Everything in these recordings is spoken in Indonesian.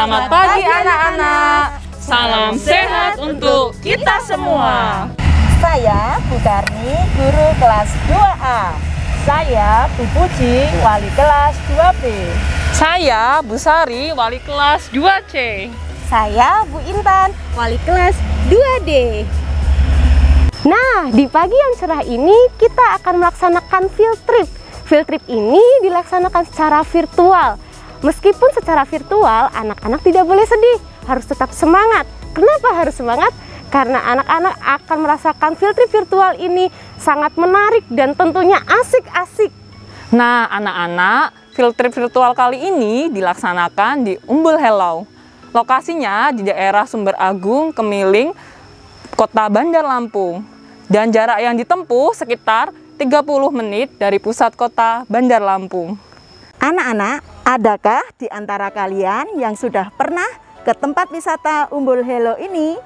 Selamat pagi anak-anak. Salam sehat untuk kita semua. Saya Bu Karni, guru kelas 2A. Saya Bu Puji, wali kelas 2B. Saya Bu Sari, wali kelas 2C. Saya Bu Intan, wali kelas 2D. Nah, di pagi yang cerah ini kita akan melaksanakan field trip. Field trip ini dilaksanakan secara virtual. Meskipun secara virtual, anak-anak tidak boleh sedih, harus tetap semangat. Kenapa harus semangat? Karena anak-anak akan merasakan field trip virtual ini sangat menarik dan tentunya asik-asik. Nah, anak-anak, field trip virtual kali ini dilaksanakan di Umbul Helau. Lokasinya di daerah Sumber Agung, Kemiling, Kota Bandar Lampung. Dan jarak yang ditempuh sekitar 30 menit dari pusat kota Bandar Lampung. Anak-anak, adakah di antara kalian yang sudah pernah ke tempat wisata Umbul Helau ini?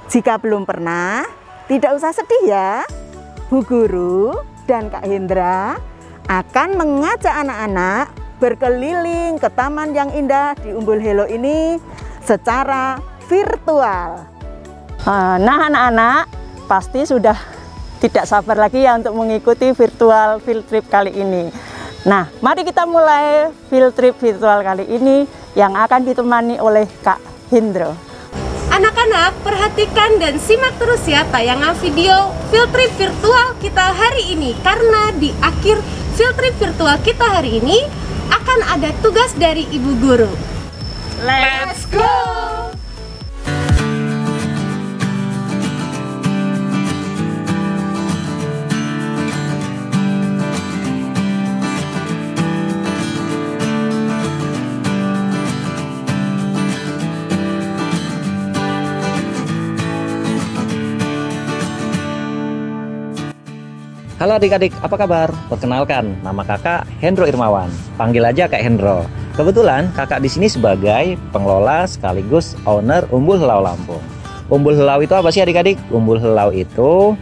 Jika belum pernah, tidak usah sedih ya. Bu Guru dan Kak Hendra akan mengajak anak-anak berkeliling ke taman yang indah di Umbul Helau ini secara virtual. Nah anak-anak, pasti sudah tidak sabar lagi ya untuk mengikuti virtual field trip kali ini. Nah, mari kita mulai field trip virtual kali ini yang akan ditemani oleh Kak Hendro. Anak-anak, perhatikan dan simak terus ya tayangan video field trip virtual kita hari ini. Karena di akhir field trip virtual kita hari ini akan ada tugas dari Ibu Guru. Let's go! Halo adik-adik, apa kabar? Perkenalkan, nama kakak Hendro Irmawan. Panggil aja Kak Hendro. Kebetulan kakak di sini sebagai pengelola sekaligus owner Umbul Helau Lampung. Umbul Helau itu apa sih adik-adik? Umbul Helau itu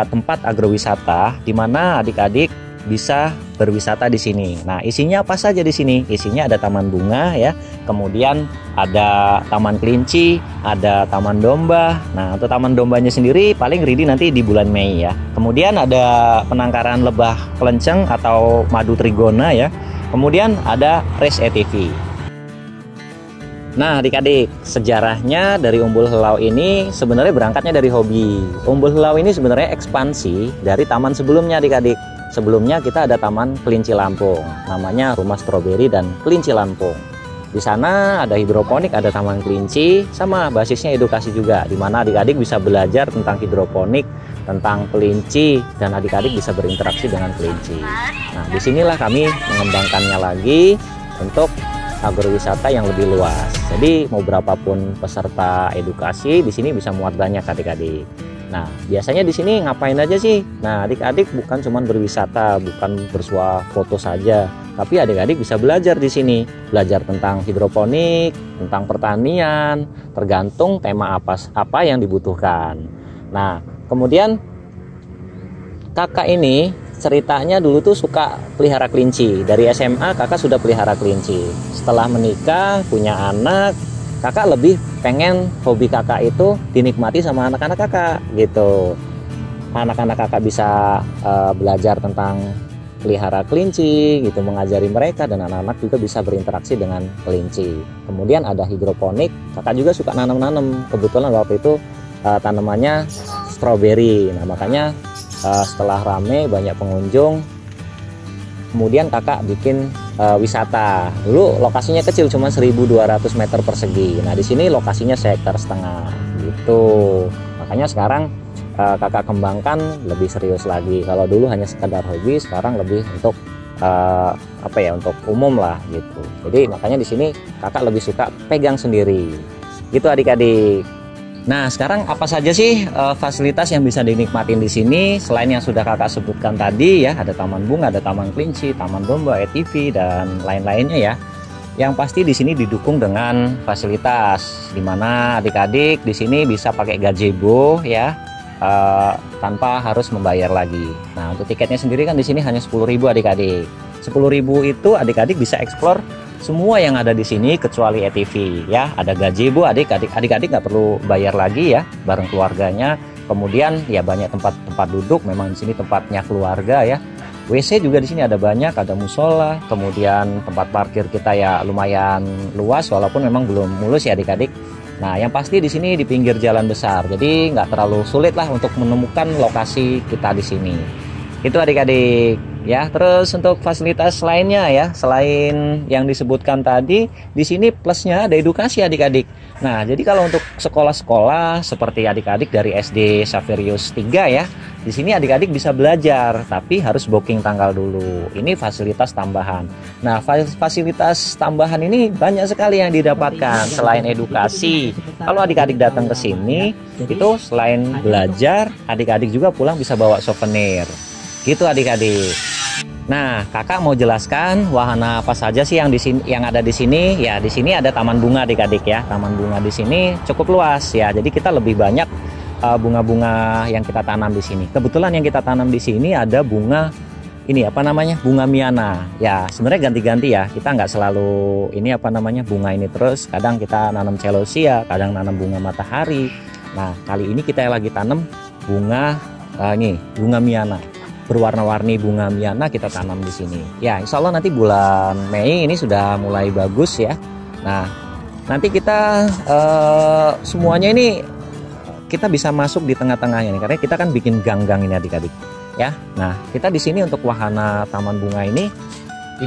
tempat agrowisata di mana adik-adik bisa berwisata di sini. Nah, isinya apa saja di sini? Isinya ada taman bunga ya, kemudian ada taman kelinci, ada taman domba. Nah, untuk taman dombanya sendiri paling ready nanti di bulan Mei ya. Kemudian ada penangkaran lebah kelenceng atau madu trigona ya. Kemudian ada race ATV. Nah, adik-adik, sejarahnya dari Umbul Helau ini sebenarnya berangkatnya dari hobi. Umbul Helau ini sebenarnya ekspansi dari taman sebelumnya adik-adik. Sebelumnya kita ada Taman Kelinci Lampung, namanya Rumah Stroberi dan Kelinci Lampung. Di sana ada hidroponik, ada taman kelinci, sama basisnya edukasi juga, di mana adik-adik bisa belajar tentang hidroponik, tentang kelinci, dan adik-adik bisa berinteraksi dengan kelinci. Nah, disinilah kami mengembangkannya lagi untuk agrowisata yang lebih luas. Jadi mau berapapun peserta edukasi di sini bisa muat banyak adik-adik. Nah, biasanya di sini ngapain aja sih? Nah, adik-adik bukan cuma berwisata, bukan bersuah foto saja, tapi adik-adik bisa belajar di sini. Belajar tentang hidroponik, tentang pertanian, tergantung tema apa yang dibutuhkan. Nah, kemudian kakak ini ceritanya dulu tuh suka pelihara kelinci. Dari SMA kakak sudah pelihara kelinci. Setelah menikah, punya anak, kakak lebih pengen hobi kakak itu dinikmati sama anak-anak kakak gitu. Anak-anak kakak bisa belajar tentang pelihara kelinci gitu, mengajari mereka, dan anak-anak juga bisa berinteraksi dengan kelinci. Kemudian ada hidroponik, kakak juga suka nanam-nanam. Kebetulan waktu itu tanamannya stroberi. Nah, makanya setelah rame banyak pengunjung, kemudian kakak bikin wisata. Dulu lokasinya kecil, cuma 1.200 meter persegi. Nah, di sini lokasinya 1,5 hektar gitu. Makanya sekarang kakak kembangkan lebih serius lagi. Kalau dulu hanya sekadar hobi, sekarang lebih untuk untuk umum lah gitu. Jadi makanya di sini kakak lebih suka pegang sendiri. Gitu adik-adik. Nah, sekarang apa saja sih fasilitas yang bisa dinikmatin di sini selain yang sudah kakak sebutkan tadi ya? Ada taman bunga, ada taman kelinci, taman domba, ATV, dan lain-lainnya ya. Yang pasti di sini didukung dengan fasilitas, di mana adik-adik di sini bisa pakai gazebo ya, tanpa harus membayar lagi. Nah, untuk tiketnya sendiri kan di sini hanya 10.000 adik-adik. 10.000 itu adik-adik bisa eksplor semua yang ada di sini kecuali ATV ya. Ada gazebo, adik-adik nggak perlu bayar lagi ya, bareng keluarganya. Kemudian ya banyak tempat duduk, memang di sini tempatnya keluarga ya. WC juga di sini ada banyak, ada musola. Kemudian tempat parkir kita ya lumayan luas, walaupun memang belum mulus ya adik-adik. Nah, yang pasti di sini di pinggir jalan besar, jadi nggak terlalu sulit lah untuk menemukan lokasi kita di sini. Itu adik-adik ya. Terus untuk fasilitas lainnya ya, selain yang disebutkan tadi, di sini plusnya ada edukasi adik-adik. Nah, jadi kalau untuk sekolah-sekolah seperti adik-adik dari SD Xaverius 3 ya, di sini adik-adik bisa belajar, tapi harus booking tanggal dulu. Ini fasilitas tambahan. Nah, fasilitas tambahan ini banyak sekali yang didapatkan selain edukasi. Kalau adik-adik datang ke sini, itu selain belajar, adik-adik juga pulang bisa bawa souvenir. Gitu adik-adik. Nah, kakak mau jelaskan wahana apa saja sih yang ada di sini? Ya, di sini ada taman bunga adik-adik ya. Taman bunga di sini cukup luas ya. Jadi kita lebih banyak bunga-bunga yang kita tanam di sini. Kebetulan yang kita tanam di sini ada bunga ini apa namanya? Bunga Miana. Ya, sebenarnya ganti-ganti ya. Kita nggak selalu ini apa namanya? Bunga ini terus. Kadang kita nanam celosia, kadang nanam bunga matahari. Nah, kali ini kita lagi tanam bunga bunga Miana. Berwarna-warni bunga Miana kita tanam di sini. Ya, insya Allah nanti bulan Mei ini sudah mulai bagus ya. Nah, nanti kita semuanya ini kita bisa masuk di tengah-tengahnya nih, karena kita kan bikin gang-gang ini adik-adik. Ya, nah kita di sini untuk wahana taman bunga ini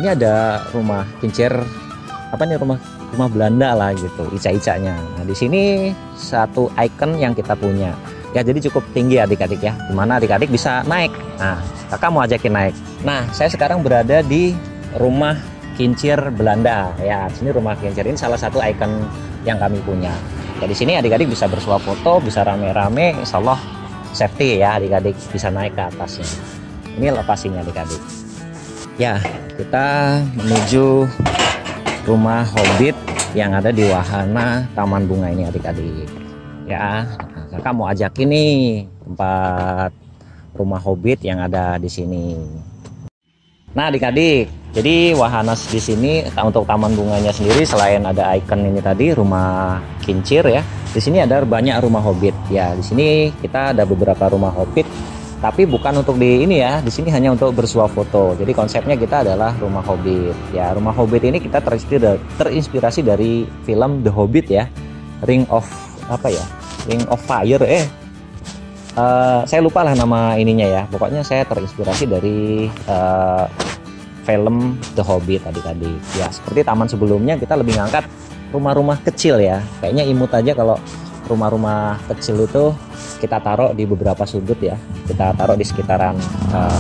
ada rumah kincir apa nih rumah Belanda lah gitu, ica-icanya. Nah, di sini satu ikon yang kita punya. Ya, jadi cukup tinggi adik-adik ya, dimana adik-adik bisa naik. Nah, kakak mau ajakin naik. Nah, saya sekarang berada di rumah kincir Belanda. Ya, sini rumah kincir ini salah satu ikon yang kami punya. Ya, di sini adik-adik bisa bersuah foto, bisa rame-rame, insya Allah safety ya adik-adik, bisa naik ke atasnya. Ini lokasinya adik-adik. Ya, kita menuju rumah Hobbit yang ada di wahana Taman Bunga ini adik-adik. Ya, kakak mau ajakin nih tempat rumah Hobbit yang ada di sini. Nah adik-adik, jadi wahana di sini untuk taman bunganya sendiri selain ada ikon ini tadi rumah kincir ya, di sini ada banyak rumah Hobbit. Ya, di sini kita ada beberapa rumah Hobbit, tapi bukan untuk di ini ya, di sini hanya untuk bersuah foto. Jadi konsepnya kita adalah rumah Hobbit. Ya, rumah Hobbit ini kita terinspirasi dari film The Hobbit ya, Ring of Fire saya lupa lah nama ininya ya, pokoknya saya terinspirasi dari film The Hobbit adik-adik ya. Seperti taman sebelumnya kita lebih ngangkat rumah-rumah kecil ya, kayaknya imut aja kalau rumah-rumah kecil itu kita taruh di beberapa sudut ya, kita taruh di sekitaran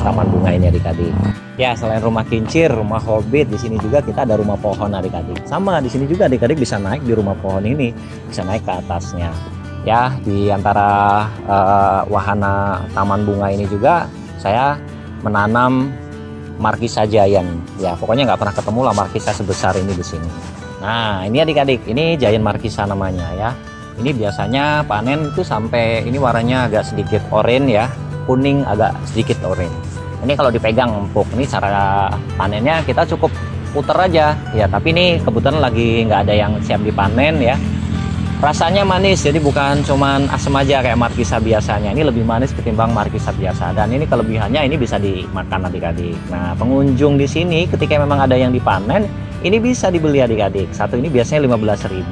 taman bunga ini adik-adik ya. Selain rumah kincir, rumah Hobbit, di sini juga kita ada rumah pohon adik-adik. Sama di sini juga adik-adik bisa naik di rumah pohon ini, bisa naik ke atasnya. Ya, di antara wahana taman bunga ini juga saya menanam Markisa Giant. Ya, pokoknya nggak pernah ketemu lah Markisa sebesar ini di sini. Nah, ini adik-adik, ini Giant Markisa namanya ya. Ini biasanya panen itu sampai ini warnanya agak sedikit oranye ya, kuning agak sedikit oranye. Ini kalau dipegang empuk. Ini cara panennya kita cukup puter aja ya. Tapi ini kebetulan lagi nggak ada yang siap dipanen ya. Rasanya manis, jadi bukan cuman asam aja kayak Markisa biasanya. Ini lebih manis ketimbang Markisa biasa. Dan ini kelebihannya ini bisa dimakan adik-adik. Nah, pengunjung di sini ketika memang ada yang dipanen, ini bisa dibeli adik-adik. Satu ini biasanya 15.000.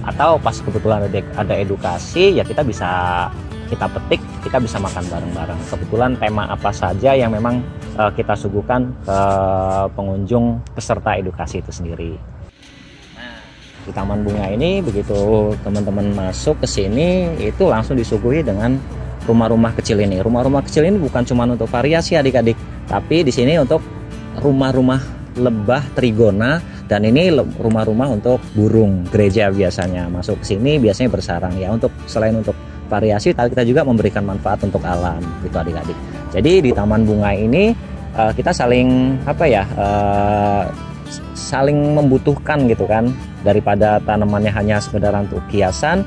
Atau pas kebetulan ada edukasi, ya kita petik, kita bisa makan bareng-bareng. Kebetulan tema apa saja yang memang kita suguhkan ke pengunjung peserta edukasi itu sendiri. Di taman bunga ini begitu teman-teman masuk ke sini itu langsung disuguhi dengan rumah-rumah kecil ini. Rumah-rumah kecil ini bukan cuma untuk variasi adik-adik, tapi di sini untuk rumah-rumah lebah trigona, dan ini rumah-rumah untuk burung gereja biasanya masuk ke sini biasanya bersarang ya. Untuk selain untuk variasi, tapi kita juga memberikan manfaat untuk alam gitu adik-adik. Jadi di taman bunga ini kita saling saling membutuhkan gitu kan. Daripada tanamannya hanya sekedar untuk hiasan,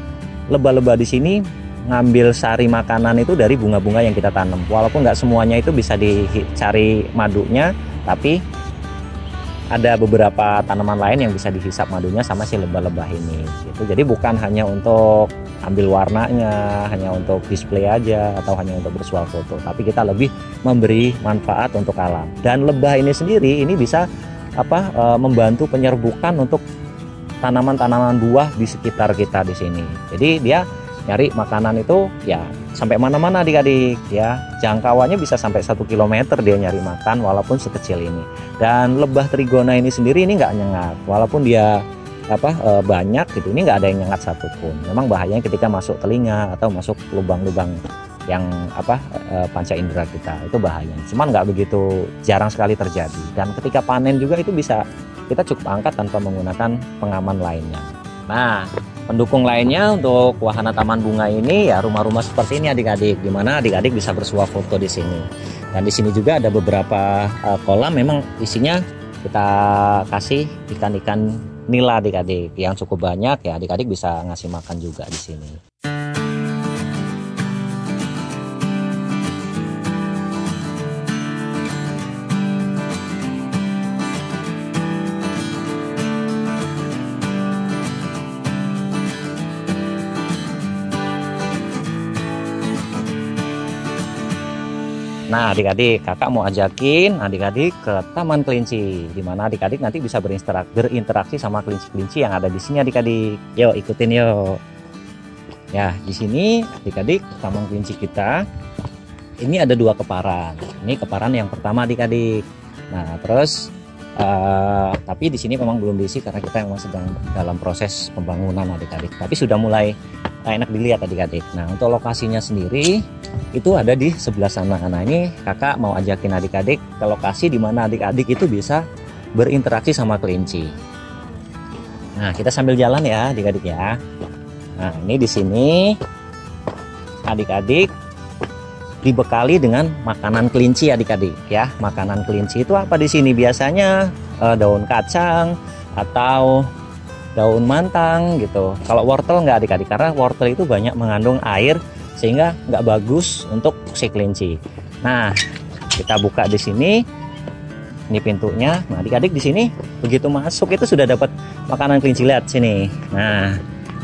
lebah-lebah di sini ngambil sari makanan itu dari bunga-bunga yang kita tanam. Walaupun nggak semuanya itu bisa dicari madunya, tapi ada beberapa tanaman lain yang bisa dihisap madunya sama si lebah-lebah ini gitu. Jadi bukan hanya untuk ambil warnanya, hanya untuk display aja atau hanya untuk bersuah foto, tapi kita lebih memberi manfaat untuk alam. Dan lebah ini sendiri ini bisa membantu penyerbukan untuk tanaman-tanaman buah di sekitar kita di sini. Jadi dia nyari makanan itu ya sampai mana-mana adik-adik ya, jangkauannya bisa sampai 1 km dia nyari makan walaupun sekecil ini. Dan lebah trigona ini sendiri ini nggak nyengat walaupun dia banyak gitu, ini nggak ada yang nyengat satupun. Memang bahayanya ketika masuk telinga atau masuk lubang-lubang yang panca indera kita, itu bahayanya. Cuman nggak begitu, jarang sekali terjadi. Dan ketika panen juga itu bisa kita cukup angkat tanpa menggunakan pengaman lainnya. Nah, pendukung lainnya untuk wahana taman bunga ini ya rumah-rumah seperti ini adik-adik, di mana adik-adik bisa bersuah foto di sini. Dan di sini juga ada beberapa kolam, memang isinya kita kasih ikan-ikan nila adik-adik yang cukup banyak ya, adik-adik bisa ngasih makan juga di sini. Nah adik-adik, kakak mau ajakin adik-adik ke Taman Kelinci, di mana adik-adik nanti bisa berinteraksi sama kelinci-kelinci yang ada di sini adik-adik. Yuk ikutin yuk. Ya di sini adik-adik Taman Kelinci kita ini ada 2 keparan. Ini keparan yang pertama adik-adik. Nah terus tapi di sini memang belum diisi karena kita memang sedang dalam proses pembangunan adik-adik. Tapi sudah mulai enak dilihat adik-adik. Nah untuk lokasinya sendiri itu ada di sebelah sana. Nah ini kakak mau ajakin adik-adik ke lokasi di mana adik-adik itu bisa berinteraksi sama kelinci. Nah kita sambil jalan ya adik-adik ya. Nah ini di sini adik-adik dibekali dengan makanan kelinci adik-adik ya. Makanan kelinci itu apa di sini? Biasanya daun kacang atau daun mantang gitu. Kalau wortel nggak adik-adik, karena wortel itu banyak mengandung air sehingga nggak bagus untuk si kelinci. Nah kita buka di sini, ini pintunya. Nah adik-adik di sini begitu masuk itu sudah dapat makanan kelinci, lihat sini. Nah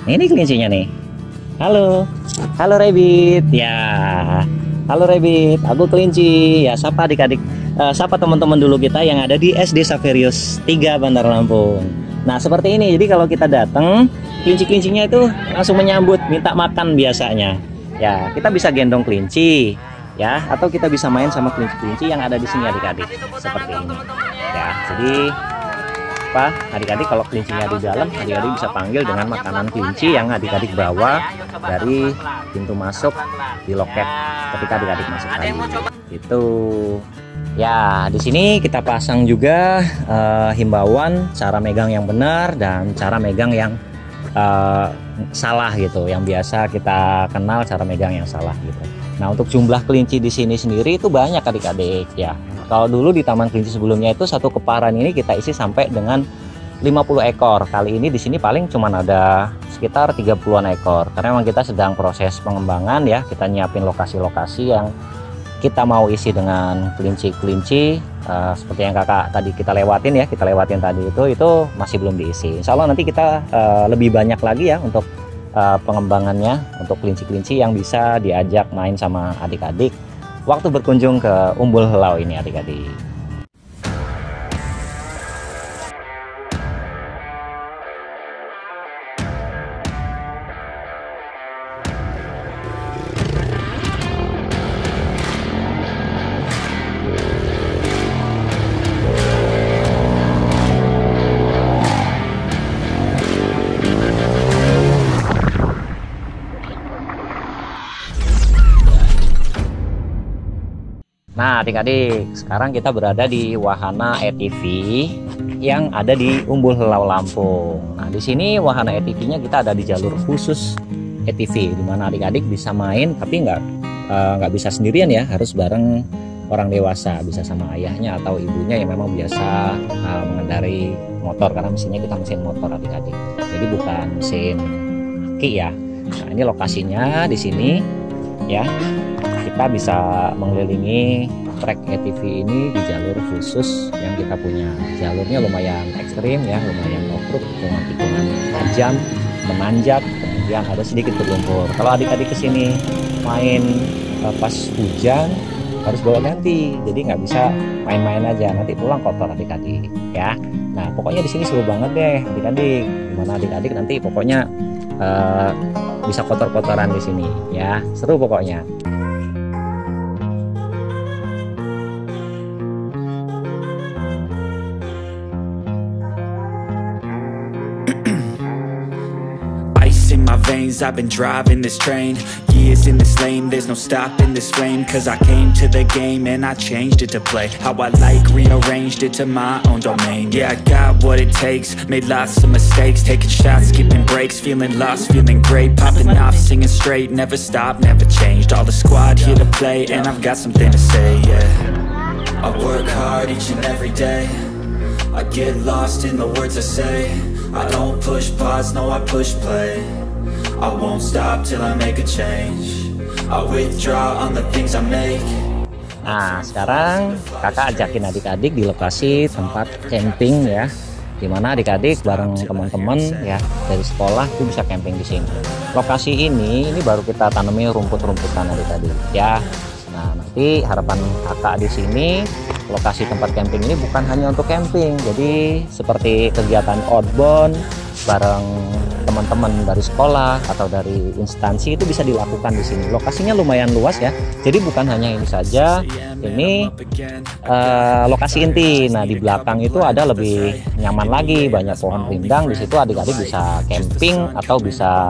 ini kelincinya nih. Halo Rabbit ya. Halo Rabbit, aku kelinci ya. Sapa adik-adik, sapa teman-teman dulu kita yang ada di SD Saverius 3 Bandar Lampung. Nah seperti ini, jadi kalau kita datang kelinci-kelincinya itu langsung menyambut, minta makan biasanya ya. Kita bisa gendong kelinci ya, atau kita bisa main sama kelinci-kelinci yang ada di sini adik-adik seperti ini ya. Jadi adik-adik kalau kelincinya di dalam, adik-adik bisa panggil dengan makanan kelinci yang adik-adik bawa dari pintu masuk di loket ketika adik-adik masuk tadi itu. Ya, di sini kita pasang juga himbauan cara megang yang benar dan cara megang yang salah gitu. Yang biasa kita kenal cara megang yang salah gitu. Nah, untuk jumlah kelinci di sini sendiri itu banyak adik-adik ya. Kalau dulu di Taman Kelinci sebelumnya itu satu keparan ini kita isi sampai dengan 50 ekor. Kali ini di sini paling cuma ada sekitar 30-an ekor. Karena memang kita sedang proses pengembangan ya. Kita nyiapin lokasi-lokasi yang kita mau isi dengan kelinci-kelinci seperti yang kakak tadi kita lewatin ya, kita lewatin tadi itu masih belum diisi. Insya Allah nanti kita lebih banyak lagi ya untuk pengembangannya untuk kelinci-kelinci yang bisa diajak main sama adik-adik waktu berkunjung ke Umbul Helau ini adik-adik. Nah adik-adik, sekarang kita berada di wahana ATV yang ada di Umbul Helau Lampung. Nah di sini wahana ATV-nya kita ada di jalur khusus ATV, di mana adik-adik bisa main, tapi nggak bisa sendirian ya, harus bareng orang dewasa, bisa sama ayahnya atau ibunya yang memang biasa mengendarai motor, karena mesinnya kita mesin motor adik-adik. Jadi bukan mesin aki ya. Nah ini lokasinya di sini ya. Kita bisa mengelilingi trek ATV ini di jalur khusus yang kita punya. Jalurnya lumayan ekstrim ya, lumayan off-road, tikungan tajam, menanjak, kemudian ada sedikit berlumpur. Kalau adik-adik kesini main pas hujan harus bawa ganti, jadi nggak bisa main-main aja, nanti pulang kotor adik-adik ya. Nah pokoknya di sini seru banget deh adik-adik. Gimana adik-adik nanti pokoknya bisa kotor-kotoran di sini ya, seru pokoknya. In my veins, I've been driving this train. Years in this lane, there's no stopping this flame. Cause I came to the game and I changed it to play how I like, rearranged it to my own domain. Yeah, I got what it takes, made lots of mistakes, taking shots, skipping breaks, feeling lost, feeling great, popping off, singing straight, never stopped, never changed. All the squad here to play and I've got something to say, yeah. I work hard each and every day, I get lost in the words I say. I don't push pause, no I push play. I won't stop till I make a change. I withdraw on the things I make. Nah sekarang kakak ajakin adik-adik di lokasi tempat camping ya, dimana adik-adik bareng teman-teman ya dari sekolah itu bisa camping di sini. Lokasi ini baru kita tanami rumput-rumputan adik-adik ya. Nah nanti harapan kakak di sini lokasi tempat camping ini bukan hanya untuk camping, jadi seperti kegiatan outbound bareng teman-teman dari sekolah atau dari instansi itu bisa dilakukan di sini. Lokasinya lumayan luas ya, jadi bukan hanya ini saja. Ini lokasi inti. Nah di belakang itu ada lebih nyaman lagi, banyak pohon rindang di situ. Adik-adik bisa camping atau bisa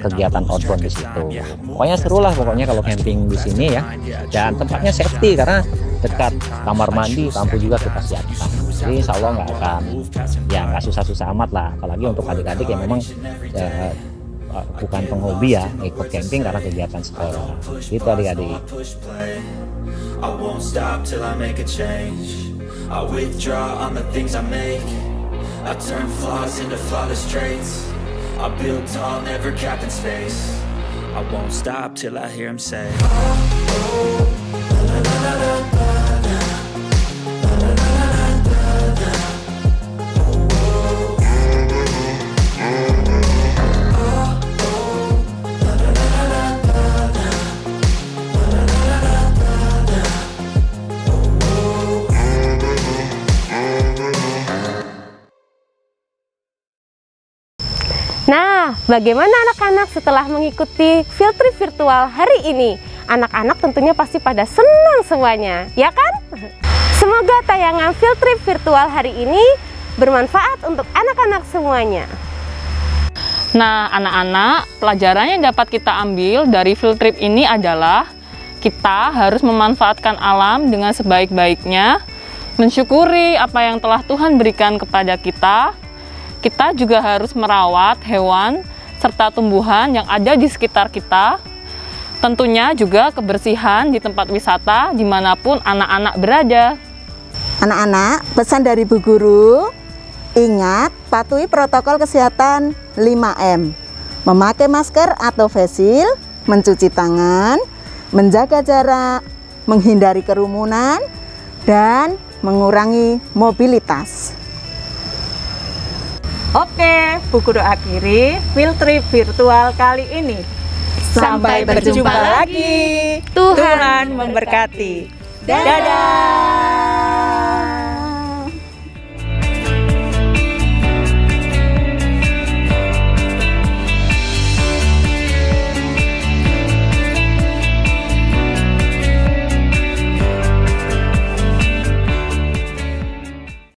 kegiatan outbound di situ. Pokoknya seru lah pokoknya kalau camping di sini ya. Dan tempatnya safety karena dekat kamar mandi, lampu juga kita siapkan. Jadi insya Allah nggak susah-susah amat lah. Apalagi untuk adik-adik yang memang bukan penghobi ya, ikut camping karena kegiatan sekolah. Gitu adik-adik. I won't stop till I make a change. I withdraw on the things I make. I turn flaws into flawless traits. I build tall, never capped in space. I won't stop till I hear him say, Nah, bagaimana anak-anak setelah mengikuti field trip virtual hari ini? Anak-anak tentunya pasti pada senang semuanya, ya kan? Semoga tayangan field trip virtual hari ini bermanfaat untuk anak-anak semuanya. Nah, anak-anak, pelajaran yang dapat kita ambil dari field trip ini adalah kita harus memanfaatkan alam dengan sebaik-baiknya, mensyukuri apa yang telah Tuhan berikan kepada kita. Kita juga harus merawat hewan serta tumbuhan yang ada di sekitar kita. Tentunya juga kebersihan di tempat wisata dimanapun anak-anak berada. Anak-anak, pesan dari Bu Guru, ingat patuhi protokol kesehatan 5M. Memakai masker atau face shield, mencuci tangan, menjaga jarak, menghindari kerumunan, dan mengurangi mobilitas. Oke, Bu Guru akhiri field trip virtual kali ini. Sampai berjumpa lagi. Tuhan memberkati. Dadah.